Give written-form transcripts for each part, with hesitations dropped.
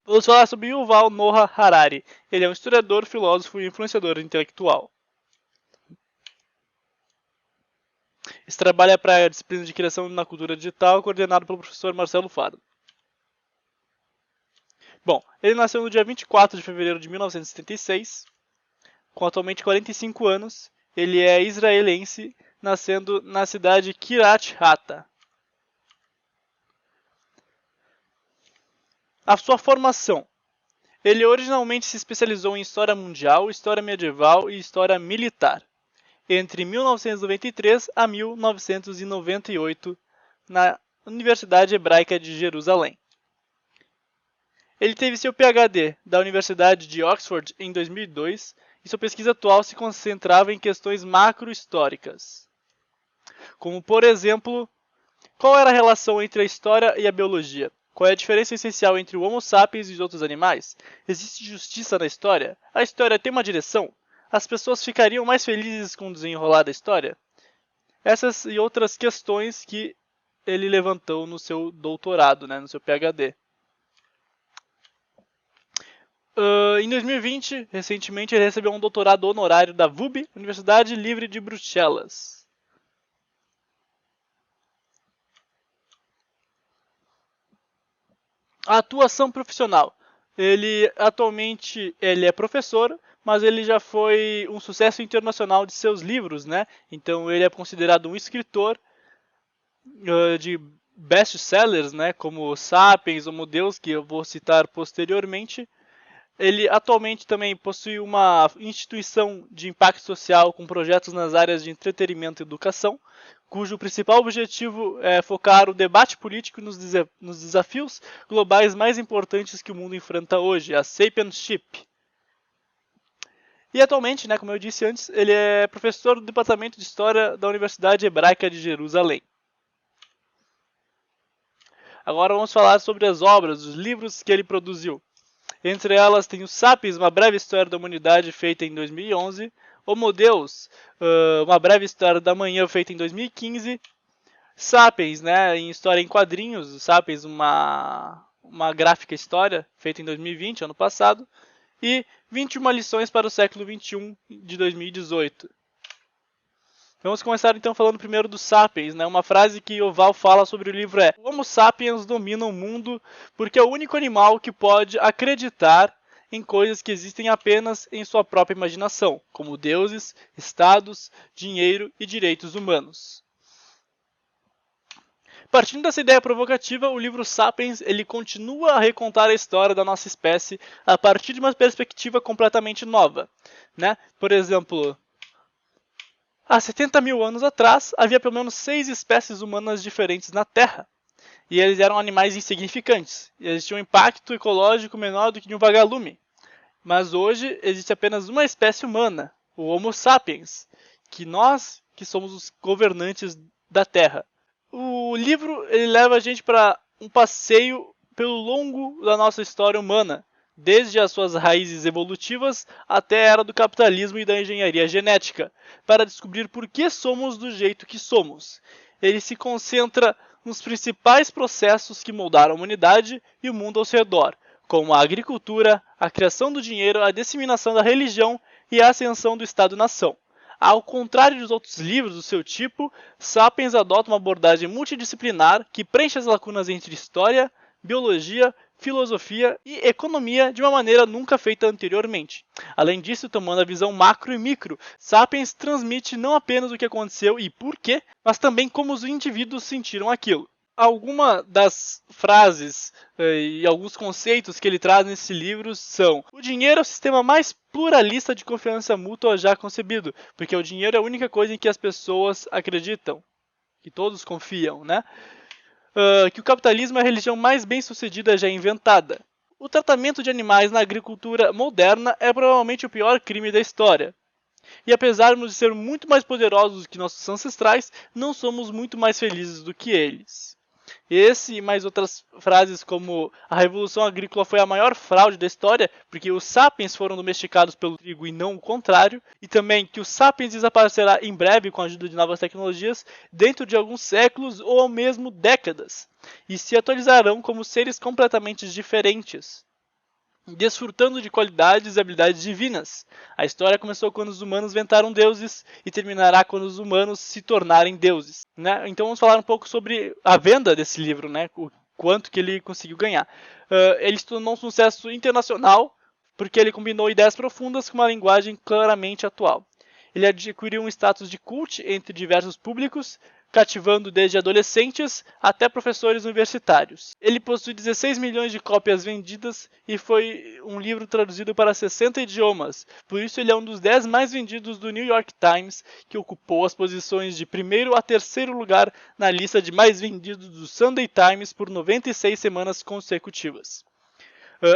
Vamos falar sobre Yuval Noah Harari. Ele é um historiador, filósofo e influenciador intelectual. Esse trabalho é para a disciplina de criação na cultura digital, coordenado pelo professor Marcelo Fado. Bom, ele nasceu no dia 24 de fevereiro de 1976, com atualmente 45 anos. Ele é israelense, nascendo na cidade de Kiryat Ata. A sua formação. Ele originalmente se especializou em História Mundial, História Medieval e História Militar, entre 1993 a 1998, na Universidade Hebraica de Jerusalém. Ele teve seu PhD da Universidade de Oxford em 2002 e sua pesquisa atual se concentrava em questões macro-históricas, como, por exemplo, qual era a relação entre a história e a biologia? Qual é a diferença essencial entre o Homo sapiens e os outros animais? Existe justiça na história? A história tem uma direção? As pessoas ficariam mais felizes com o desenrolar da história? Essas e outras questões que ele levantou no seu doutorado, no seu PhD. Em 2020, recentemente, ele recebeu um doutorado honorário da VUB, Universidade Livre de Bruxelas. A atuação profissional. Ele atualmente é professor, mas ele já foi um sucesso internacional de seus livros, Então ele é considerado um escritor de best-sellers, como Sapiens, Homo Deus, que eu vou citar posteriormente. Ele atualmente também possui uma instituição de impacto social com projetos nas áreas de entretenimento e educação, cujo principal objetivo é focar o debate político nos desafios globais mais importantes que o mundo enfrenta hoje, a Sapienship. E atualmente, como eu disse antes, ele é professor do Departamento de História da Universidade Hebraica de Jerusalém. Agora vamos falar sobre as obras, os livros que ele produziu. Entre elas tem o Sapiens, uma breve história da humanidade, feita em 2011. Homo Deus, uma breve história da manhã, feita em 2015. Sapiens, em história em quadrinhos. Sapiens, uma gráfica história, feita em 2020, ano passado. E 21 lições para o século XXI, de 2018. Vamos começar então falando primeiro do Sapiens, Uma frase que Yuval fala sobre o livro é: o Homo sapiens domina o mundo porque é o único animal que pode acreditar em coisas que existem apenas em sua própria imaginação, como deuses, estados, dinheiro e direitos humanos. Partindo dessa ideia provocativa, o livro Sapiens ele continua a recontar a história da nossa espécie a partir de uma perspectiva completamente nova. Por exemplo, há 70 mil anos atrás, havia pelo menos 6 espécies humanas diferentes na Terra. E eles eram animais insignificantes. E eles tinham um impacto ecológico menor do que de um vagalume. Mas hoje existe apenas uma espécie humana, o Homo sapiens, que nós que somos os governantes da Terra. O livro ele leva a gente para um passeio pelo longo da nossa história humana, desde as suas raízes evolutivas até a era do capitalismo e da engenharia genética, para descobrir por que somos do jeito que somos. Ele se concentra nos principais processos que moldaram a humanidade e o mundo ao seu redor, como a agricultura, a criação do dinheiro, a disseminação da religião e a ascensão do Estado-nação. Ao contrário dos outros livros do seu tipo, Sapiens adota uma abordagem multidisciplinar que preenche as lacunas entre história, biologia, filosofia e economia de uma maneira nunca feita anteriormente. Além disso, tomando a visão macro e micro, Sapiens transmite não apenas o que aconteceu e por quê, mas também como os indivíduos sentiram aquilo. Algumas das frases e alguns conceitos que ele traz nesse livro são: o dinheiro é o sistema mais pluralista de confiança mútua já concebido, porque o dinheiro é a única coisa em que as pessoas acreditam, que todos confiam, que o capitalismo é a religião mais bem-sucedida já inventada. O tratamento de animais na agricultura moderna é provavelmente o pior crime da história. E apesar de ser muito mais poderosos que nossos ancestrais, não somos muito mais felizes do que eles. Esse e mais outras frases como a revolução agrícola foi a maior fraude da história, porque os sapiens foram domesticados pelo trigo e não o contrário, e também que o sapiens desaparecerá em breve com a ajuda de novas tecnologias dentro de alguns séculos ou ao mesmo décadas, e se atualizarão como seres completamente diferentes. desfrutando de qualidades e habilidades divinas. A história começou quando os humanos inventaram deuses e terminará quando os humanos se tornarem deuses. Né? Então vamos falar um pouco sobre a venda desse livro, né? O quanto que ele conseguiu ganhar. Ele se tornou um sucesso internacional porque ele combinou ideias profundas com uma linguagem claramente atual. Ele adquiriu um status de cult entre diversos públicos, cativando desde adolescentes até professores universitários. Ele possui 16 milhões de cópias vendidas e foi um livro traduzido para 60 idiomas. Por isso ele é um dos 10 mais vendidos do New York Times, que ocupou as posições de primeiro a terceiro lugar na lista de mais vendidos do Sunday Times por 96 semanas consecutivas.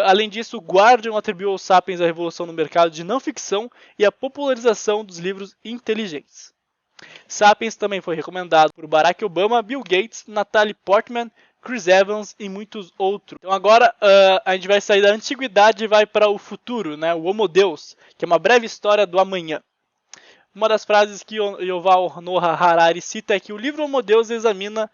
Além disso, o Guardian atribuiu ao Sapiens a revolução no mercado de não-ficção e a popularização dos livros inteligentes. Sapiens também foi recomendado por Barack Obama, Bill Gates, Natalie Portman, Chris Evans e muitos outros. Então agora a gente vai sair da antiguidade e vai para o futuro, né? O Homo Deus, que é uma breve história do amanhã. Uma das frases que Yuval Noah Harari cita é que o livro Homo Deus examina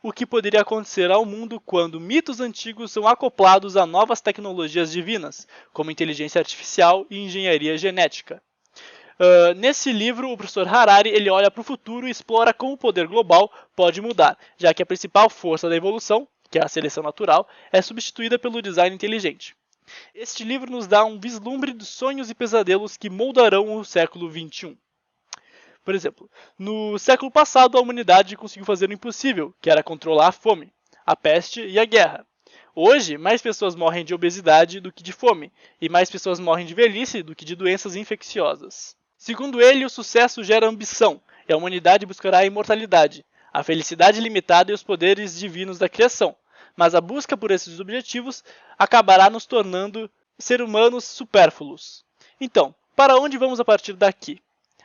o que poderia acontecer ao mundo quando mitos antigos são acoplados a novas tecnologias divinas, como inteligência artificial e engenharia genética. Nesse livro, o professor Harari ele olha para o futuro e explora como o poder global pode mudar, já que a principal força da evolução, que é a seleção natural, é substituída pelo design inteligente. Este livro nos dá um vislumbre dos sonhos e pesadelos que moldarão o século XXI. Por exemplo, no século passado a humanidade conseguiu fazer o impossível, que era controlar a fome, a peste e a guerra. Hoje, mais pessoas morrem de obesidade do que de fome, e mais pessoas morrem de velhice do que de doenças infecciosas. Segundo ele, o sucesso gera ambição, e a humanidade buscará a imortalidade, a felicidade limitada e os poderes divinos da criação. Mas a busca por esses objetivos acabará nos tornando seres humanos supérfluos. Então, para onde vamos a partir daqui?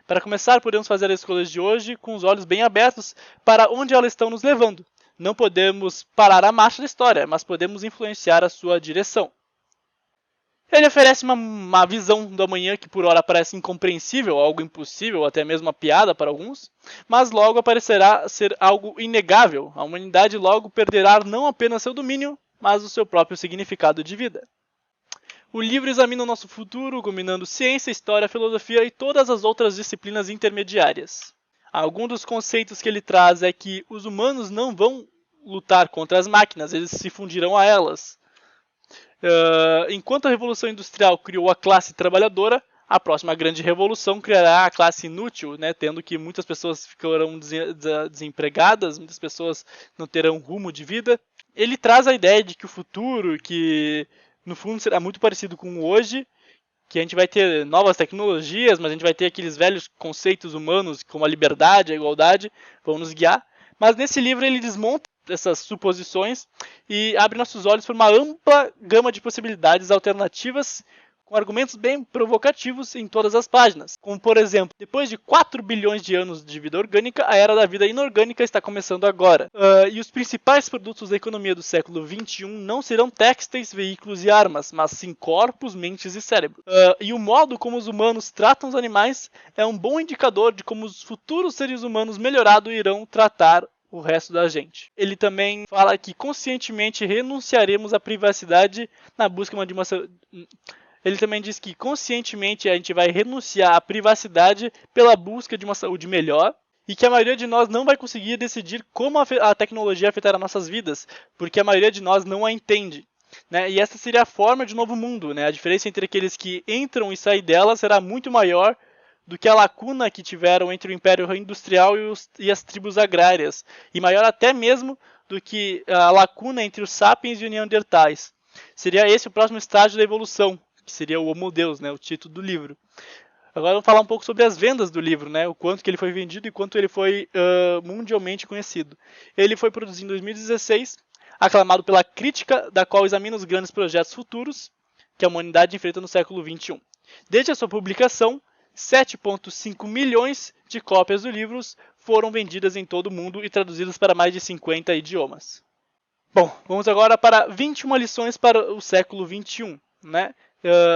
Para começar, podemos fazer as escolhas de hoje com os olhos bem abertos para onde elas estão nos levando. Não podemos parar a marcha da história, mas podemos influenciar a sua direção. Ele oferece uma visão do amanhã que por ora parece incompreensível, algo impossível, até mesmo uma piada para alguns, mas logo aparecerá ser algo inegável. A humanidade logo perderá não apenas seu domínio, mas o seu próprio significado de vida. O livro examina o nosso futuro, combinando ciência, história, filosofia e todas as outras disciplinas intermediárias. Algum dos conceitos que ele traz é que os humanos não vão lutar contra as máquinas, eles se fundirão a elas. Enquanto a Revolução Industrial criou a classe trabalhadora, a próxima grande revolução criará a classe inútil, né, tendo que muitas pessoas ficarão desempregadas, muitas pessoas não terão rumo de vida. Ele traz a ideia de que o futuro, que no fundo será muito parecido com o hoje, que a gente vai ter novas tecnologias, mas a gente vai ter aqueles velhos conceitos humanos como a liberdade, a igualdade, vão nos guiar. Mas nesse livro ele desmonta essas suposições e abre nossos olhos para uma ampla gama de possibilidades alternativas com argumentos bem provocativos em todas as páginas. Como, por exemplo, depois de 4 bilhões de anos de vida orgânica, a era da vida inorgânica está começando agora. E os principais produtos da economia do século XXI não serão têxteis, veículos e armas, mas sim corpos, mentes e cérebros. E o modo como os humanos tratam os animais é um bom indicador de como os futuros seres humanos melhorados irão tratar o resto da gente. Ele também fala que conscientemente renunciaremos à privacidade na busca de uma... Ele também diz que conscientemente a gente vai renunciar à privacidade pela busca de uma saúde melhor e que a maioria de nós não vai conseguir decidir como a tecnologia afetará nossas vidas, porque a maioria de nós não a entende. Né? E essa seria a forma de novo mundo. Né? A diferença entre aqueles que entram e saem dela será muito maior do que a lacuna que tiveram entre o Império Industrial e as tribos agrárias, e maior até mesmo do que a lacuna entre os sapiens e os neandertais. Seria esse o próximo estágio da evolução, que seria o Homo Deus, né, o título do livro. Agora vamos falar um pouco sobre as vendas do livro, né, o quanto que ele foi vendido e quanto ele foi mundialmente conhecido. Ele foi produzido em 2016, aclamado pela crítica, da qual examina os grandes projetos futuros que a humanidade enfrenta no século XXI. Desde a sua publicação, 7,5 milhões de cópias do livro foram vendidas em todo o mundo e traduzidas para mais de 50 idiomas. Bom, vamos agora para 21 lições para o século XXI, né?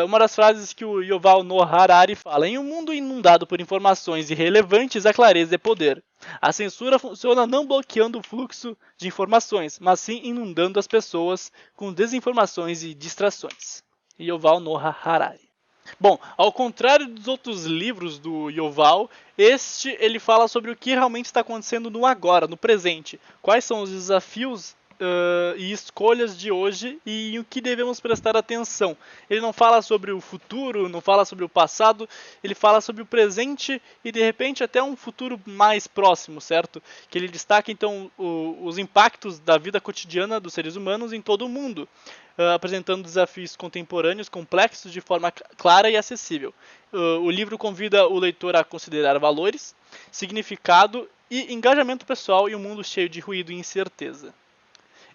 Uma das frases que o Yuval Noah Harari fala: em um mundo inundado por informações irrelevantes, a clareza é poder. A censura funciona não bloqueando o fluxo de informações, mas sim inundando as pessoas com desinformações e distrações. Yuval Noah Harari. Bom, ao contrário dos outros livros do Yuval, este ele fala sobre o que realmente está acontecendo no agora, no presente. Quais são os desafios e escolhas de hoje e em o que devemos prestar atenção. Ele não fala sobre o futuro, não fala sobre o passado, ele fala sobre o presente e de repente até um futuro mais próximo, certo? Que ele destaca então os impactos da vida cotidiana dos seres humanos em todo o mundo. Apresentando desafios contemporâneos complexos de forma clara e acessível. O livro convida o leitor a considerar valores, significado e engajamento pessoal em um mundo cheio de ruído e incerteza.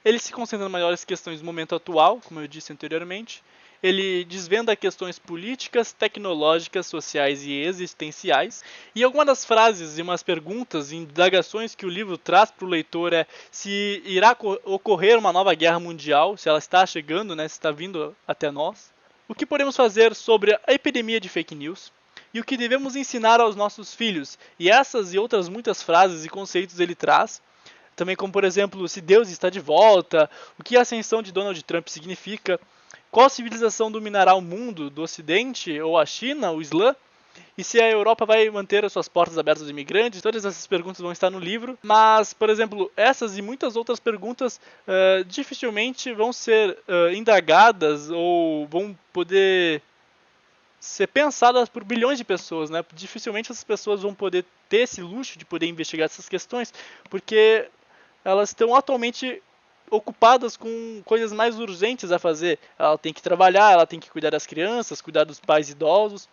Ele se concentra nas maiores questões do momento atual, como eu disse anteriormente. Ele desvenda questões políticas, tecnológicas, sociais e existenciais. E algumas das frases e umas perguntas e indagações que o livro traz para o leitor é se irá ocorrer uma nova guerra mundial, se ela está chegando, né, se está vindo até nós. O que podemos fazer sobre a epidemia de fake news? E o que devemos ensinar aos nossos filhos? E essas e outras muitas frases e conceitos ele traz. Também como, por exemplo, se Deus está de volta, o que a ascensão de Donald Trump significa, qual civilização dominará o mundo, do Ocidente ou a China, o Islã, e se a Europa vai manter as suas portas abertas aos imigrantes. Todas essas perguntas vão estar no livro, mas, por exemplo, essas e muitas outras perguntas dificilmente vão ser indagadas ou vão poder ser pensadas por bilhões de pessoas, né? Dificilmente essas pessoas vão poder ter esse luxo de poder investigar essas questões, porque elas estão atualmente ocupadas com coisas mais urgentes a fazer. Ela tem que trabalhar, ela tem que cuidar das crianças, cuidar dos pais idosos.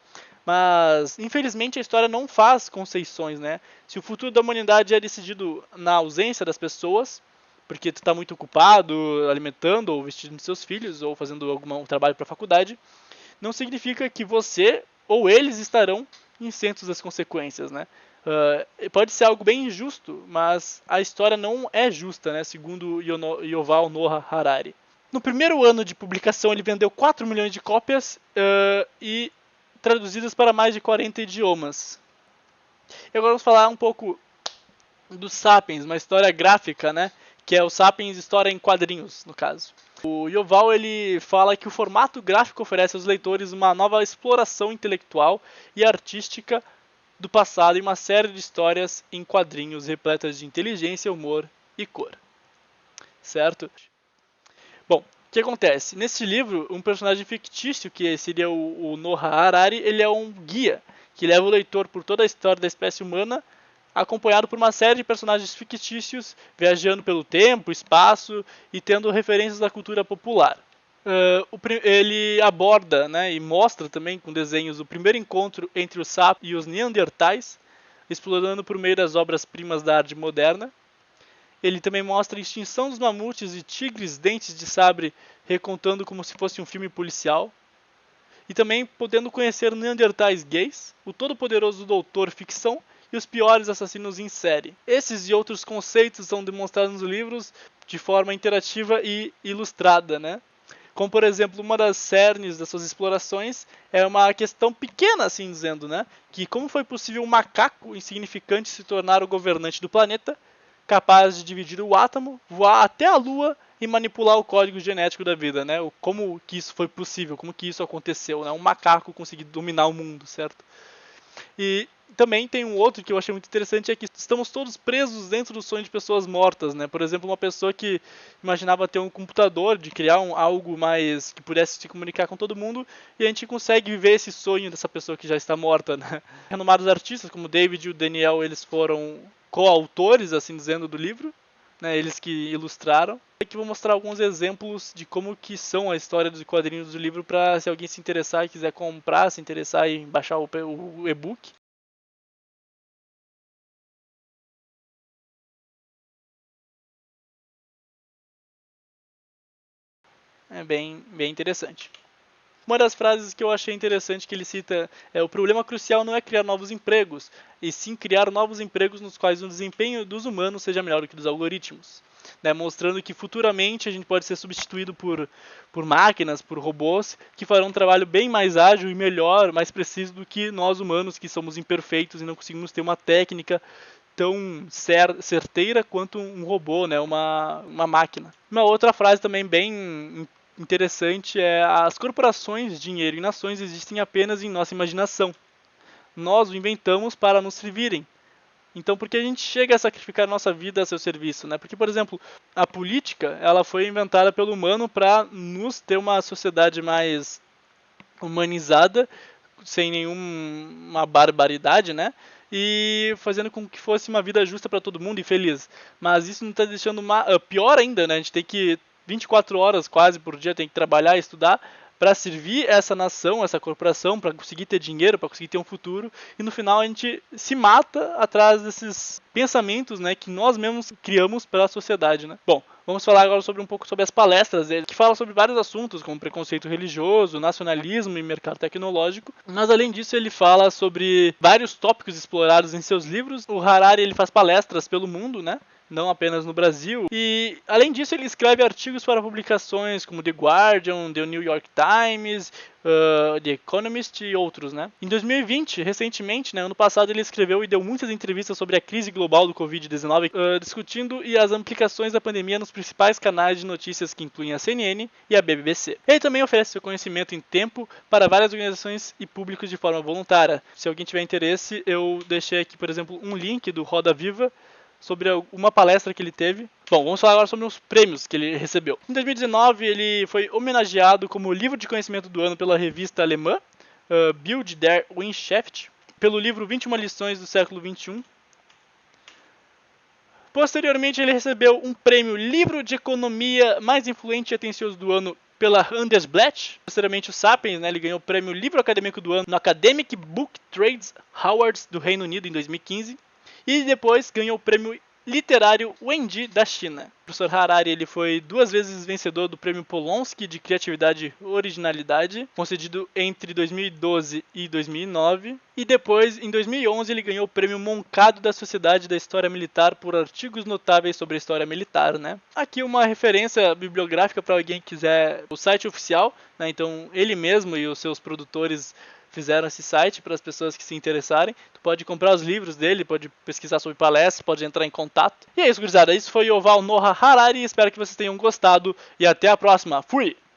Mas, infelizmente, a história não faz concessões, né? Se o futuro da humanidade é decidido na ausência das pessoas, porque tu está muito ocupado alimentando ou vestindo seus filhos ou fazendo algum trabalho para a faculdade, não significa que você ou eles estarão isentos das consequências, né? Pode ser algo bem injusto, mas a história não é justa, né? Segundo Yuval Noah Harari. No primeiro ano de publicação, ele vendeu 4 milhões de cópias e traduzidas para mais de 40 idiomas. E agora vamos falar um pouco do Sapiens, uma história gráfica, né? Que é o Sapiens História em Quadrinhos, no caso. O Yuval ele fala que o formato gráfico oferece aos leitores uma nova exploração intelectual e artística do passado e uma série de histórias em quadrinhos repletas de inteligência, humor e cor. Certo? Bom, o que acontece? Nesse livro, um personagem fictício, que seria o Noah Harari, ele é um guia que leva o leitor por toda a história da espécie humana, acompanhado por uma série de personagens fictícios, viajando pelo tempo, espaço e tendo referências da cultura popular. Ele aborda, né, e mostra também com desenhos o primeiro encontro entre os sapiens e os neandertais, explorando por meio das obras-primas da arte moderna. Ele também mostra a extinção dos mamutes e tigres dentes de sabre, recontando como se fosse um filme policial. E também podendo conhecer neandertais gays, o todo-poderoso doutor ficção e os piores assassinos em série. Esses e outros conceitos são demonstrados nos livros de forma interativa e ilustrada, né? Como, por exemplo, uma das cernes das suas explorações é uma questão pequena, assim dizendo, né? Que como foi possível um macaco insignificante se tornar o governante do planeta, capaz de dividir o átomo, voar até a Lua e manipular o código genético da vida, né? Como que isso foi possível, como que isso aconteceu, né? Um macaco conseguir dominar o mundo, certo? E também tem um outro que eu achei muito interessante, é que estamos todos presos dentro do sonho de pessoas mortas, né? Por exemplo, uma pessoa que imaginava ter um computador, de criar algo mais que pudesse se comunicar com todo mundo, e a gente consegue viver esse sonho dessa pessoa que já está morta, né? Renomados artistas como David e o Daniel, eles foram coautores, assim dizendo, do livro, né? Eles que ilustraram. Aqui vou mostrar alguns exemplos de como que são a história dos quadrinhos do livro, para se alguém se interessar e quiser comprar, se interessar em baixar o e-book. É bem interessante. Uma das frases que eu achei interessante que ele cita é: o problema crucial não é criar novos empregos, e sim criar novos empregos nos quais o desempenho dos humanos seja melhor do que dos algoritmos. Né, mostrando que futuramente a gente pode ser substituído por máquinas, por robôs, que farão um trabalho bem mais ágil e melhor, mais preciso do que nós humanos, que somos imperfeitos e não conseguimos ter uma técnica tão certeira quanto um robô, né, uma máquina. Uma outra frase também bem interessante é as corporações, dinheiro e nações existem apenas em nossa imaginação. Nós o inventamos para nos servirem. Então, por que a gente chega a sacrificar nossa vida a seu serviço, né? Porque, por exemplo, a política, ela foi inventada pelo humano para nos ter uma sociedade mais humanizada, sem nenhuma barbaridade, né? E fazendo com que fosse uma vida justa para todo mundo e feliz. Mas isso não está deixando pior ainda, né? A gente tem que 24 horas quase por dia tem que trabalhar e estudar para servir essa nação, essa corporação, para conseguir ter dinheiro, para conseguir ter um futuro, e no final a gente se mata atrás desses pensamentos, né, que nós mesmos criamos para a sociedade, né? Bom, vamos falar agora sobre um pouco sobre as palestras dele, que falam sobre vários assuntos, como preconceito religioso, nacionalismo e mercado tecnológico. Mas além disso, ele fala sobre vários tópicos explorados em seus livros. O Harari, ele faz palestras pelo mundo, né? Não apenas no Brasil. E, além disso, ele escreve artigos para publicações como The Guardian, The New York Times, The Economist e outros, né? Em 2020, recentemente, né, ano passado, ele escreveu e deu muitas entrevistas sobre a crise global do Covid-19, discutindo as implicações da pandemia nos principais canais de notícias que incluem a CNN e a BBC. Ele também oferece seu conhecimento em tempo para várias organizações e públicos de forma voluntária. Se alguém tiver interesse, eu deixei aqui, por exemplo, um link do Roda Viva, sobre uma palestra que ele teve. Bom, vamos falar agora sobre os prêmios que ele recebeu. Em 2019, ele foi homenageado como livro de conhecimento do ano pela revista alemã Bild der Wissenschaft, pelo livro 21 lições do século XXI. Posteriormente, ele recebeu um prêmio Livro de Economia mais influente e atencioso do ano pela Handelsblatt. Posteriormente, o Sapiens, né, ele ganhou o prêmio Livro Acadêmico do ano no Academic Book Trades Awards do Reino Unido em 2015. E depois ganhou o prêmio literário Wendy da China. O professor Harari, ele foi 2 vezes vencedor do prêmio Polonsky de Criatividade e Originalidade, concedido entre 2012 e 2009. E depois, em 2011, ele ganhou o prêmio Moncado da Sociedade da História Militar por artigos notáveis sobre a história militar, né? Aqui uma referência bibliográfica para alguém que quiser o site oficial, né? Então ele mesmo e os seus produtores fizeram esse site para as pessoas que se interessarem. Tu pode comprar os livros dele, pode pesquisar sobre palestras, pode entrar em contato. E é isso, gurizada. Isso foi o Yuval Noah Harari. Espero que vocês tenham gostado e até a próxima. Fui!